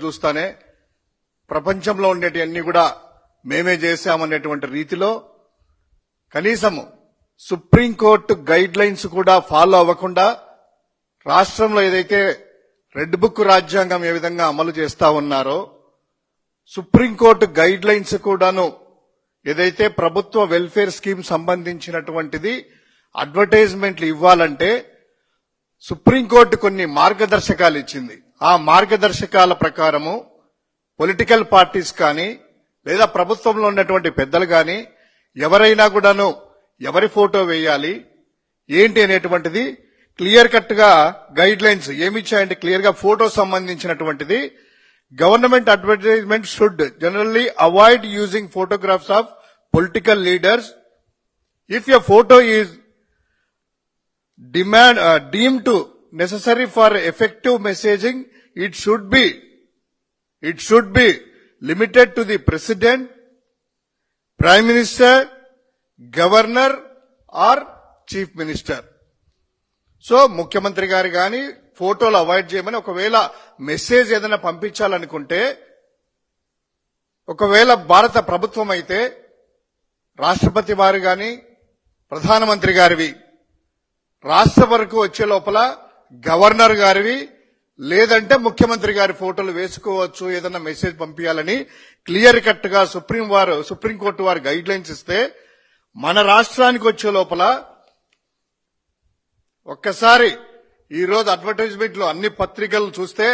చూస్తానే ప్రపంచంలో ఉండేటివన్నీ కూడా మేమే చేశామనేటువంటి రీతిలో కనీసం సుప్రీంకోర్టు గైడ్ లైన్స్ కూడా ఫాలో అవ్వకుండా రాష్ట్రంలో ఏదైతే రెడ్ బుక్ రాజ్యాంగం ఏ విధంగా అమలు చేస్తా ఉన్నారో సుప్రీంకోర్టు గైడ్ లైన్స్ కూడాను ఏదైతే ప్రభుత్వ వెల్ఫేర్ స్కీమ్ సంబంధించినటువంటిది అడ్వర్టైజ్మెంట్లు ఇవ్వాలంటే సుప్రీంకోర్టు కొన్ని మార్గదర్శకాలు ఇచ్చింది. ఆ మార్గదర్శకాల ప్రకారము పొలిటికల్ పార్టీస్ కానీ లేదా ప్రభుత్వంలో ఉన్నటువంటి పెద్దలు కానీ ఎవరైనా కూడాను ఎవరి ఫోటో వేయాలి ఏంటి అనేటువంటిది క్లియర్ కట్ గా గైడ్ లైన్స్ ఏమిచ్చాయంటే క్లియర్ గా ఫోటో సంబంధించినటువంటిది government advertisement should generally avoid using photographs of political leaders if a photo is deemed to necessary for effective messaging, it should be limited to the president, prime minister, governor or chief minister. So ముఖ్యమంత్రి గారు గాని ఫోటోలు avoid చేయమని ఒకవేళ message ఏదైనా పంపించాలనుకుంటే ఒకవేళ భారత ప్రభుత్వం అయితే రాష్ట్రపతి వారు గాని ప్రధానమంత్రి గారివి రాష్ట్ర వరకు వచ్చే లోపల గవర్నర్ గారివి లేదంటే ముఖ్యమంత్రి గారి ఫోటోలు వేసుకోవచ్చు ఏదన్నా మెసేజ్ పంపించాలని క్లియర్ కట్ గా సుప్రీంకోర్టు వారు గైడ్ లైన్స్ ఇస్తే మన రాష్ట్రానికి వచ్చే లోపల ఒక్కసారి ఈ రోజు అడ్వర్టైజ్మెంట్లు అన్ని పత్రికలు చూస్తే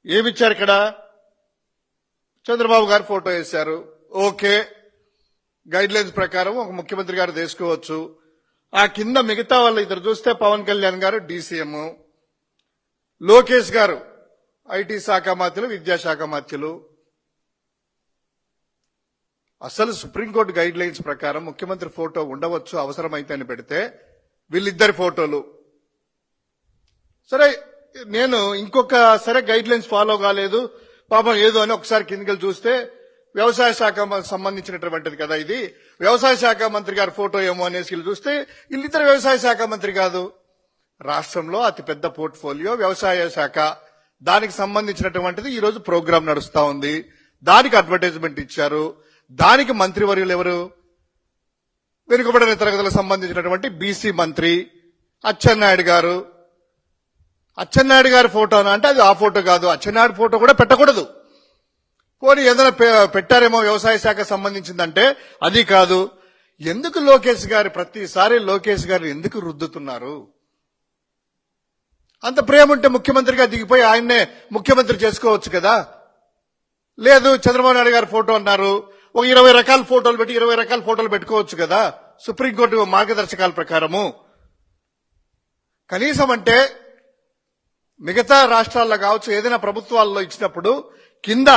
ఏమిచ్చారు ఇక్కడ చంద్రబాబు గారు ఫోటో వేశారు. ఓకే, గైడ్ లైన్స్ ప్రకారం ఒక ముఖ్యమంత్రి గారు తీసుకోవచ్చు. ఆ కింద మిగతా వాళ్ళు ఇద్దరు చూస్తే పవన్ కళ్యాణ్ గారు డీసీఎం, లోకేష్ గారు ఐటీ శాఖ మంత్రులు, విద్యాశాఖ మంత్రులు. అసలు సుప్రీంకోర్టు గైడ్ లైన్స్ ప్రకారం ముఖ్యమంత్రి ఫోటో ఉండవచ్చు అవసరమైతే అని పెడితే వీళ్ళిద్దరి ఫోటోలు. సరే, నేను ఇంకొక గైడ్ లైన్స్ ఫాలో కాలేదు పాపం ఏదో అని ఒకసారి కిందకి చూస్తే వ్యవసాయ శాఖ సంబంధించినటువంటిది కదా ఇది, వ్యవసాయ శాఖ మంత్రి గారి ఫోటో ఏమో అనేసి చూస్తే వీళ్ళిద్దరు వ్యవసాయ శాఖ మంత్రి కాదు. రాష్ట్రంలో అతిపెద్ద పోర్ట్ఫోలియో వ్యవసాయ శాఖ, దానికి సంబంధించినటువంటిది ఈ రోజు ప్రోగ్రాం నడుస్తా ఉంది. దానికి అడ్వర్టైజ్మెంట్ ఇచ్చారు. దానికి మంత్రివర్యులు ఎవరు? వెనుకబడిన తరగతులకు సంబంధించినటువంటి బీసీ మంత్రి అచ్చెన్నాయుడు గారు. అచ్చెన్నాయుడు గారి ఫోటోనా అంటే అది ఆ ఫోటో కాదు. అచ్చెన్నాయుడు ఫోటో కూడా పెట్టకూడదు. పోనీ ఏదైనా పెట్టారేమో వ్యవసాయ శాఖ సంబంధించిందంటే అది కాదు. ఎందుకు లోకేష్ గారు ప్రతిసారి లోకేష్ గారు ఎందుకు రుద్దుతున్నారు? అంత ప్రేమ ఉంటే ముఖ్యమంత్రిగా దిగిపోయి ఆయన్నే ముఖ్యమంత్రి చేసుకోవచ్చు కదా. లేదు, చంద్రబాబు నాయుడు గారి ఫోటో అన్నారు, ఒక 20 రకాల ఫోటోలు పెట్టి 20 రకాల ఫోటోలు పెట్టుకోవచ్చు కదా సుప్రీంకోర్టు మార్గదర్శకాల ప్రకారము. కనీసం అంటే మిగతా రాష్ట్రాల్లో కావచ్చు ఏదైనా ప్రభుత్వాల్లో ఇచ్చినప్పుడు కింద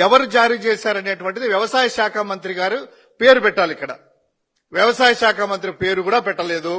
ఎవరు జారీ చేశారనేటువంటిది వ్యవసాయ శాఖ మంత్రి గారు పేరు పెట్టాలి. ఇక్కడ వ్యవసాయ శాఖ మంత్రి పేరు కూడా పెట్టలేదు.